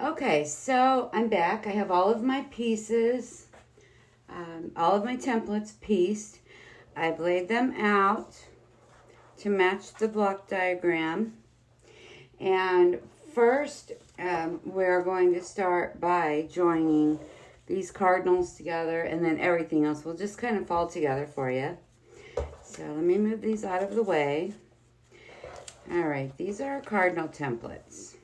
Okay, so I'm back. I have all of my pieces, all of my templates pieced. I've laid them out to match the block diagram. And first, we're going to start by joining these cardinals together, and then everything else will just kind of fall together for you. So let me move these out of the way. All right, these are our cardinal templates.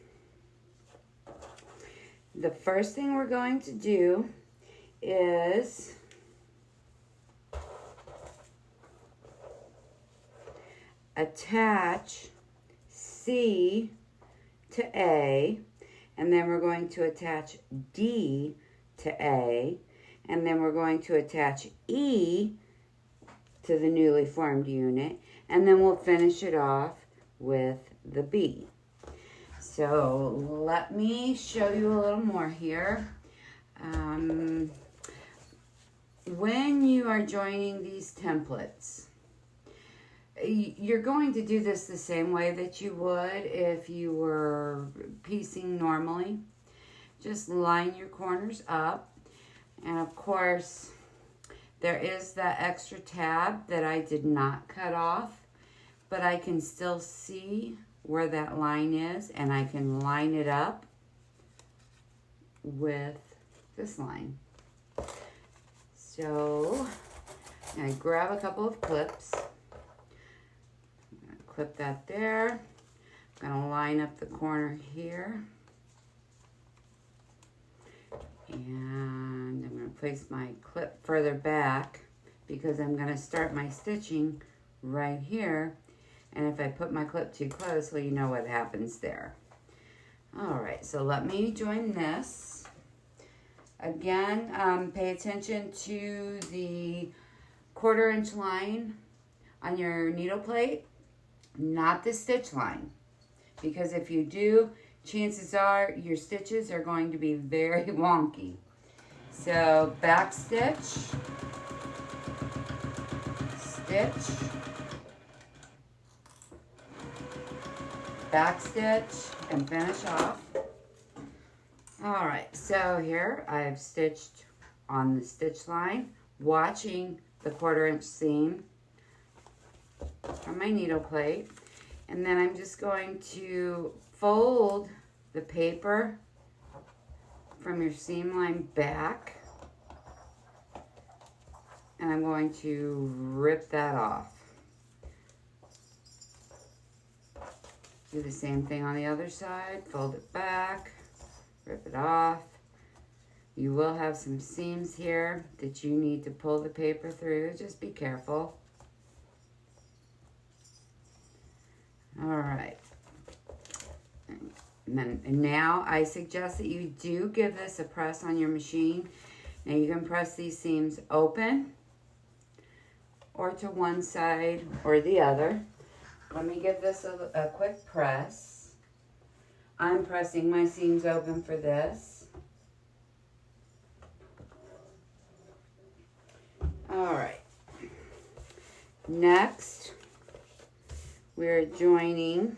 The first thing we're going to do is attach C to A, and then we're going to attach D to A, and then we're going to attach E to the newly formed unit, and then we'll finish it off with the B. So let me show you a little more here. When you are joining these templates, you're going to do this the same way that you would if you were piecing normally. Just line your corners up, and of course there is that extra tab that I did not cut off, but I can still see where that line is, and I can line it up with this line. So I grab a couple of clips. I'm gonna clip that there. I'm gonna line up the corner here. And I'm gonna place my clip further back because I'm gonna start my stitching right here. And if I put my clip too close, well, you know what happens there. All right, so let me join this. Again, pay attention to the 1/4 inch line on your needle plate, not the stitch line. Because if you do, chances are your stitches are going to be very wonky. So back stitch, stitch, back stitch, and finish off. All right, so here I've stitched on the stitch line, watching the 1/4 inch seam from my needle plate. And then I'm just going to fold the paper from your seam line back. And I'm going to rip that off. Do the same thing on the other side, fold it back, rip it off. You will have some seams here that you need to pull the paper through. Just be careful. All right. And now I suggest that you do give this a press on your machine. Now you can press these seams open or to one side or the other. Let me give this a quick press. I'm pressing my seams open for this. All right. Next, we're joining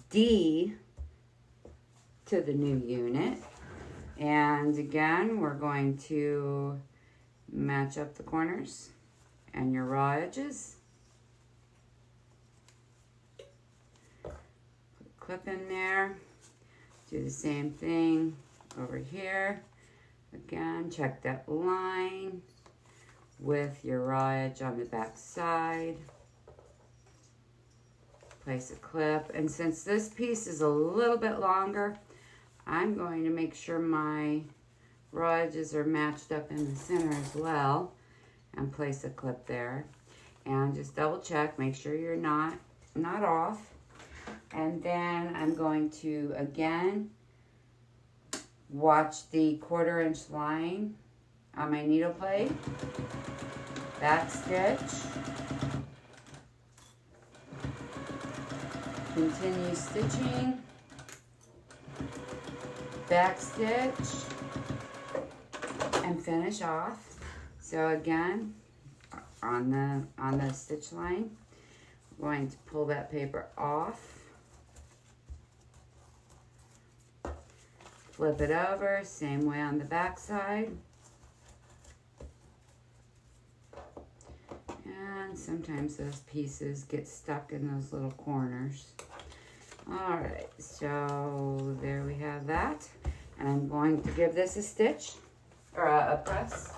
D to the new unit. And again, we're going to match up the corners and your raw edges. Clip in there, do the same thing over here. Again, check that line with your raw edge on the back side. Place a clip, and since this piece is a little bit longer, I'm going to make sure my raw edges are matched up in the center as well, and place a clip there. And just double check, make sure you're not off. And then I'm going to, again, watch the 1/4 inch line on my needle plate, back stitch, continue stitching, back stitch, and finish off. So again, on the stitch line, I'm going to pull that paper off. Flip it over, same way on the back side. And sometimes those pieces get stuck in those little corners. All right, so there we have that. And I'm going to give this a stitch, or a press.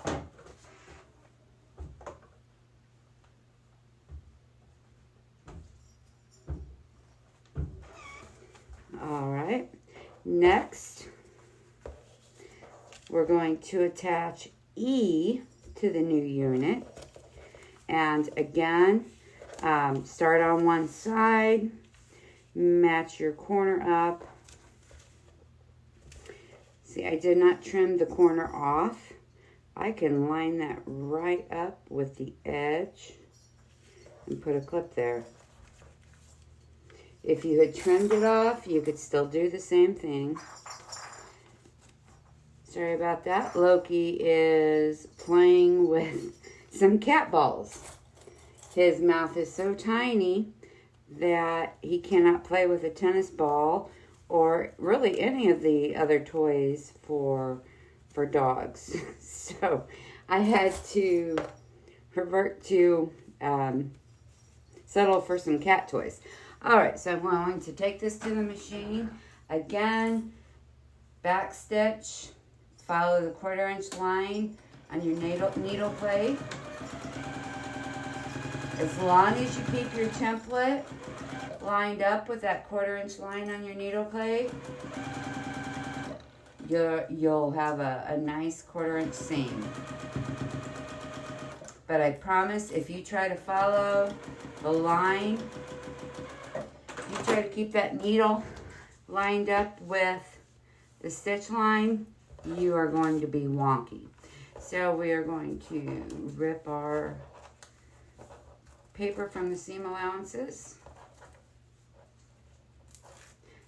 All right, next, we're going to attach E to the new unit. And again, start on one side, match your corner up. See, I did not trim the corner off. I can line that right up with the edge and put a clip there. If you had trimmed it off, you could still do the same thing. Sorry about that. Loki is playing with some cat balls. His mouth is so tiny that he cannot play with a tennis ball or really any of the other toys for dogs. So I had to revert to settle for some cat toys. All right, so I'm going to take this to the machine. Again, back stitch, follow the 1/4 inch line on your needle plate. As long as you keep your template lined up with that 1/4 inch line on your needle plate, you'll have a nice 1/4 inch seam. But I promise, if you try to follow the line, you try to keep that needle lined up with the stitch line, you are going to be wonky. So we are going to rip our paper from the seam allowances.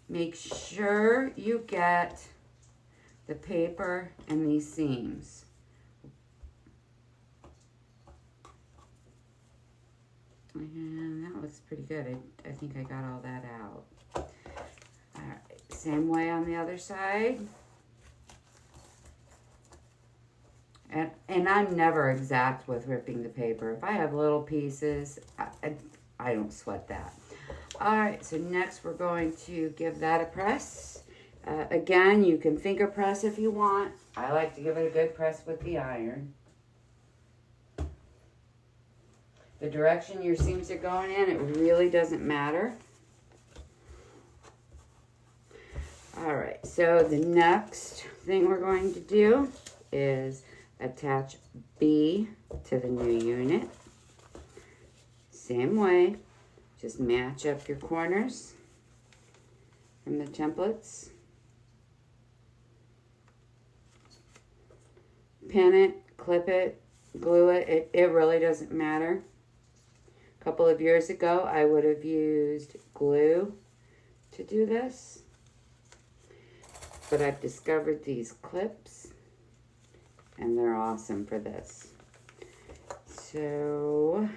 Make sure you get the paper and these seams. And that looks pretty good. I think I got all that out. All right, same way on the other side. And I'm never exact with ripping the paper. If I have little pieces, I don't sweat that. All right, so next we're going to give that a press. Again, you can finger press if you want. I like to give it a good press with the iron. The direction your seams are going in, it really doesn't matter. All right, so the next thing we're going to do is attach B to the new unit. Same way, just match up your corners from the templates. Pin it, clip it, glue it. It really doesn't matter. A couple of years ago, I would have used glue to do this. But I've discovered these clips, and they're awesome for this. So,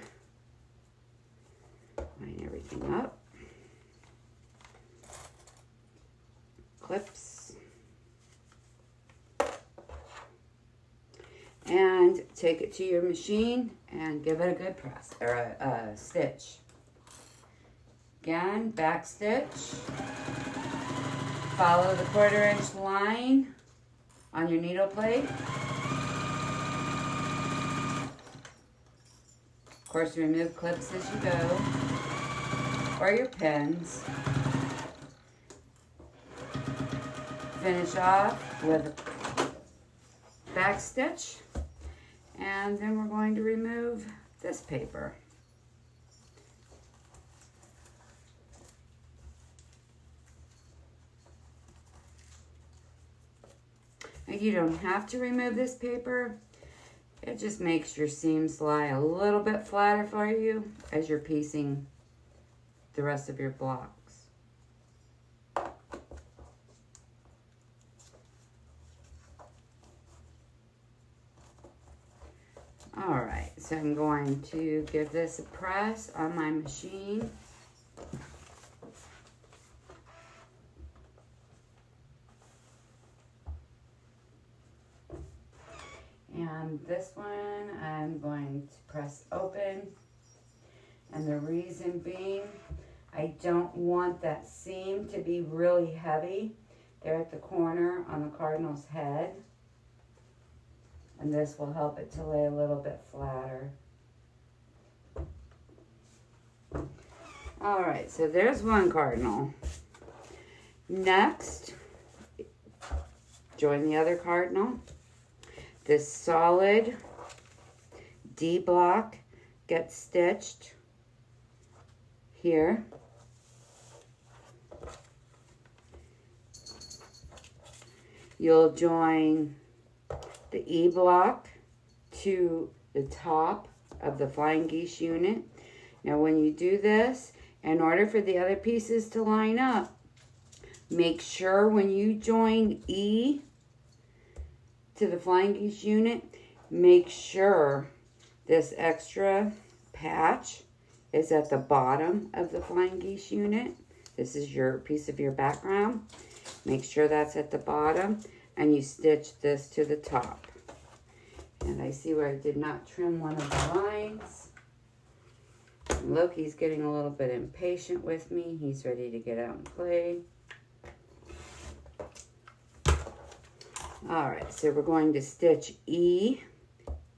line everything up. Clips. And take it to your machine and give it a good press, or a stitch. Again, back stitch. Follow the 1/4 inch line on your needle plate. Of course, remove clips as you go, or your pins. Finish off with a back stitch, and then we're going to remove this paper. Now, you don't have to remove this paper. It just makes your seams lie a little bit flatter for you as you're piecing the rest of your blocks. All right, so I'm going to give this a press on my machine. On this one, I'm going to press open. And the reason being, I don't want that seam to be really heavy there at the corner on the cardinal's head. And this will help it to lay a little bit flatter. All right, so there's one cardinal. Next, join the other cardinal. This solid D block gets stitched here. You'll join the E block to the top of the flying geese unit. Now when you do this, in order for the other pieces to line up, make sure when you join E to the flying geese unit, make sure this extra patch is at the bottom of the flying geese unit. This is your piece of your background. Make sure that's at the bottom, and you stitch this to the top. And I see where I did not trim one of the lines. Look, he's getting a little bit impatient with me. He's ready to get out and play. All right, so we're going to stitch E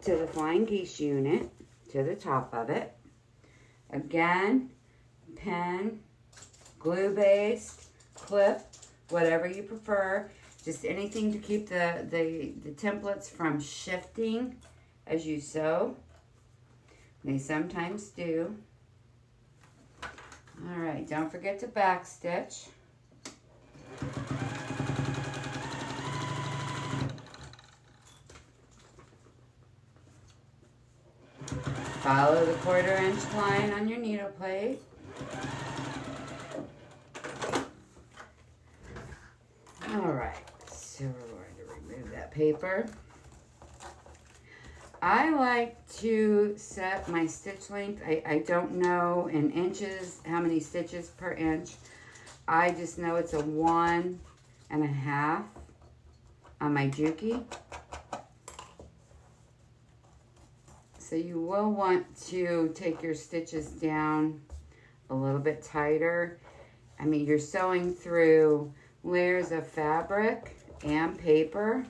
to the flying geese unit, to the top of it. Again, pen, glue-based, clip, whatever you prefer. Just anything to keep the templates from shifting as you sew. They sometimes do. All right, don't forget to backstitch. Follow the 1/4 inch line on your needle plate. All right, so we're going to remove that paper. I like to set my stitch length. I don't know in inches how many stitches per inch. I just know it's a 1.5 on my Juki. So you will want to take your stitches down a little bit tighter. I mean, you're sewing through layers of fabric and paper,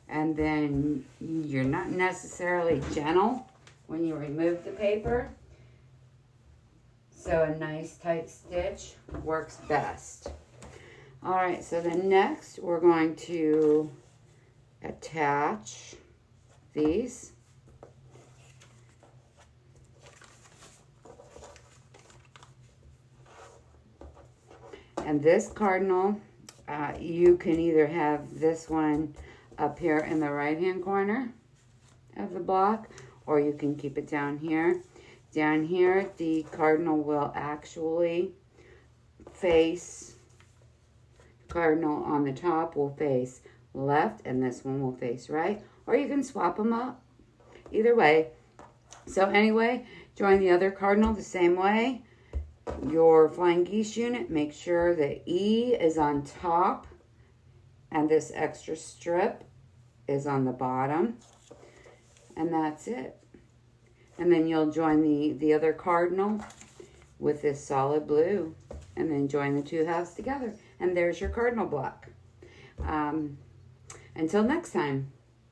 and then you're not necessarily gentle when you remove the paper. So a nice tight stitch works best. All right, so then next we're going to attach these. And this cardinal, you can either have this one up here in the right-hand corner of the block, or you can keep it down here. Down here, the cardinal will actually face, the cardinal on the top will face left, and this one will face right, or you can swap them up. Either way. So anyway, join the other cardinal the same way. Your flying geese unit, make sure that E is on top and this extra strip is on the bottom, and that's it. And then you'll join the other cardinal with this solid blue, and then join the two halves together, and there's your cardinal block. Until next time.